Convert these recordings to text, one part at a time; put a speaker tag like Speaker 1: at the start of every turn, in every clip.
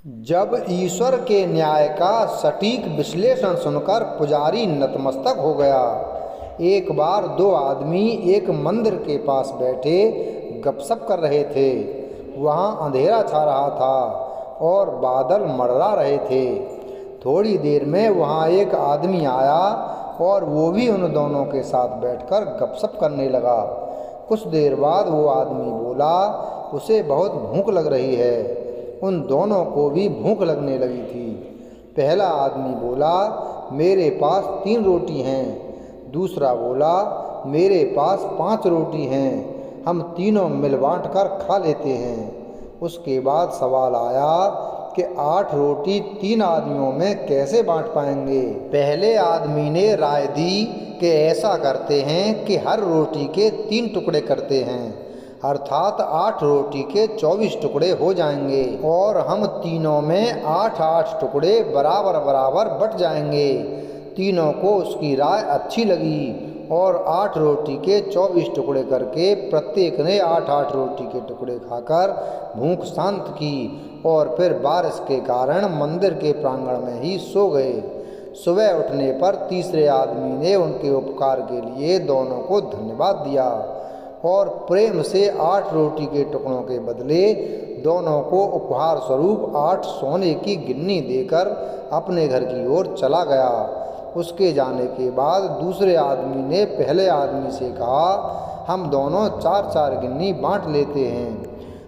Speaker 1: जब ईश्वर के न्याय का सटीक विश्लेषण सुनकर पुजारी नतमस्तक हो गया। एक बार दो आदमी एक मंदिर के पास बैठे गपशप कर रहे थे। वहाँ अंधेरा छा रहा था और बादल मंडरा रहे थे। थोड़ी देर में वहाँ एक आदमी आया और वो भी उन दोनों के साथ बैठकर गपशप करने लगा। कुछ देर बाद वो आदमी बोला, उसे बहुत भूख लग रही है। उन दोनों को भी भूख लगने लगी थी। पहला आदमी बोला, मेरे पास 3 रोटी हैं। दूसरा बोला, मेरे पास 5 रोटी हैं, हम तीनों मिल बाँट कर खा लेते हैं। उसके बाद सवाल आया कि 8 रोटी 3 आदमियों में कैसे बाँट पाएंगे। पहले आदमी ने राय दी कि ऐसा करते हैं कि हर रोटी के 3 टुकड़े करते हैं, अर्थात 8 रोटी के 24 टुकड़े हो जाएंगे और हम तीनों में 8-8 टुकड़े बराबर बराबर बट जाएंगे। तीनों को उसकी राय अच्छी लगी और 8 रोटी के 24 टुकड़े करके प्रत्येक ने 8-8 रोटी के टुकड़े खाकर भूख शांत की और फिर बारिश के कारण मंदिर के प्रांगण में ही सो गए। सुबह उठने पर तीसरे आदमी ने उनके उपकार के लिए दोनों को धन्यवाद दिया और प्रेम से 8 रोटी के टुकड़ों के बदले दोनों को उपहार स्वरूप 8 सोने की गिन्नी देकर अपने घर की ओर चला गया। उसके जाने के बाद दूसरे आदमी ने पहले आदमी से कहा, हम दोनों 4-4 गिन्नी बांट लेते हैं।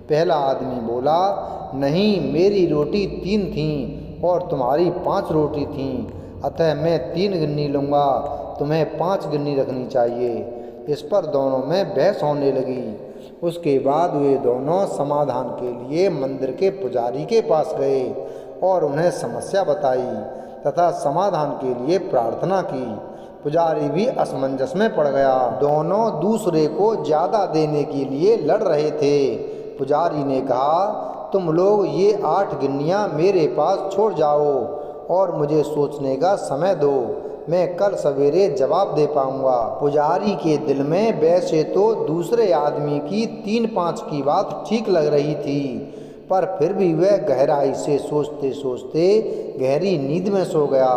Speaker 1: पहला आदमी बोला, नहीं, मेरी रोटी 3 थीं और तुम्हारी 5 रोटी थीं, अतः मैं 3 गिन्नी लूँगा, तुम्हें 5 गिन्नी रखनी चाहिए। इस पर दोनों में बहस होने लगी। उसके बाद वे दोनों समाधान के लिए मंदिर के पुजारी के पास गए और उन्हें समस्या बताई तथा समाधान के लिए प्रार्थना की। पुजारी भी असमंजस में पड़ गया। दोनों दूसरे को ज़्यादा देने के लिए लड़ रहे थे। पुजारी ने कहा, तुम लोग ये 8 गिन्नियाँ मेरे पास छोड़ जाओ और मुझे सोचने का समय दो, मैं कल सवेरे जवाब दे पाऊंगा। पुजारी के दिल में वैसे तो दूसरे आदमी की 3-5 की बात ठीक लग रही थी, पर फिर भी वह गहराई से सोचते सोचते गहरी नींद में सो गया।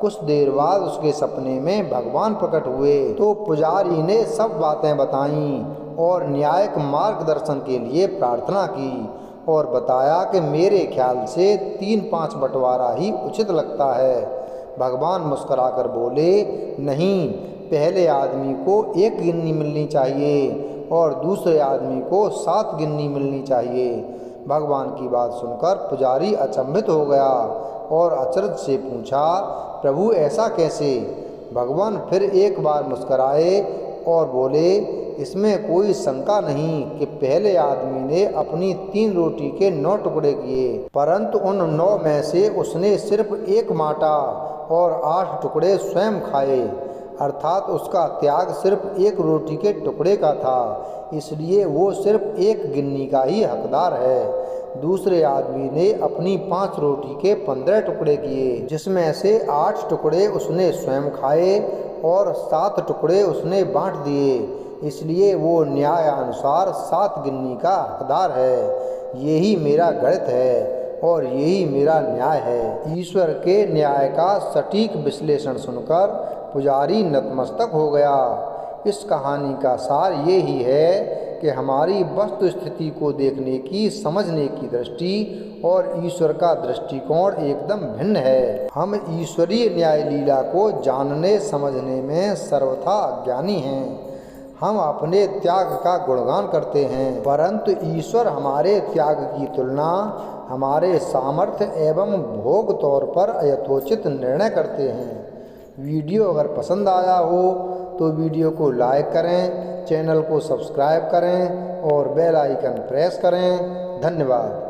Speaker 1: कुछ देर बाद उसके सपने में भगवान प्रकट हुए तो पुजारी ने सब बातें बताईं और न्यायिक मार्गदर्शन के लिए प्रार्थना की और बताया कि मेरे ख्याल से 3-5 बंटवारा ही उचित लगता है। भगवान मुस्कुराकर बोले, नहीं, पहले आदमी को 1 गिन्नी मिलनी चाहिए और दूसरे आदमी को 7 गिन्नी मिलनी चाहिए। भगवान की बात सुनकर पुजारी अचंभित हो गया और अचरज से पूछा, प्रभु ऐसा कैसे? भगवान फिर एक बार मुस्कुराए और बोले, इसमें कोई शंका नहीं कि पहले आदमी ने अपनी 3 रोटी के 9 टुकड़े किए, परंतु उन 9 में से उसने सिर्फ 1 बाँटा और 8 टुकड़े स्वयं खाए, अर्थात उसका त्याग सिर्फ 1 रोटी के टुकड़े का था, इसलिए वो सिर्फ 1 गिन्नी का ही हकदार है। दूसरे आदमी ने अपनी 5 रोटी के 15 टुकड़े किए, जिसमें से 8 टुकड़े उसने स्वयं खाए और 7 टुकड़े उसने बाँट दिए, इसलिए वो न्यायानुसार 7 गिन्नी का हकदार है। यही मेरा गणित है और यही मेरा न्याय है। ईश्वर के न्याय का सटीक विश्लेषण सुनकर पुजारी नतमस्तक हो गया। इस कहानी का सार ये ही है कि हमारी वस्तु स्थिति को देखने की, समझने की दृष्टि और ईश्वर का दृष्टिकोण एकदम भिन्न है। हम ईश्वरीय न्याय लीला को जानने समझने में सर्वथा अज्ञानी हैं। हम अपने त्याग का गुणगान करते हैं, परंतु ईश्वर हमारे त्याग की तुलना हमारे सामर्थ्य एवं भोग तौर पर यथोचित निर्णय करते हैं। वीडियो अगर पसंद आया हो तो वीडियो को लाइक करें, चैनल को सब्सक्राइब करें और बेल आइकन प्रेस करें। धन्यवाद।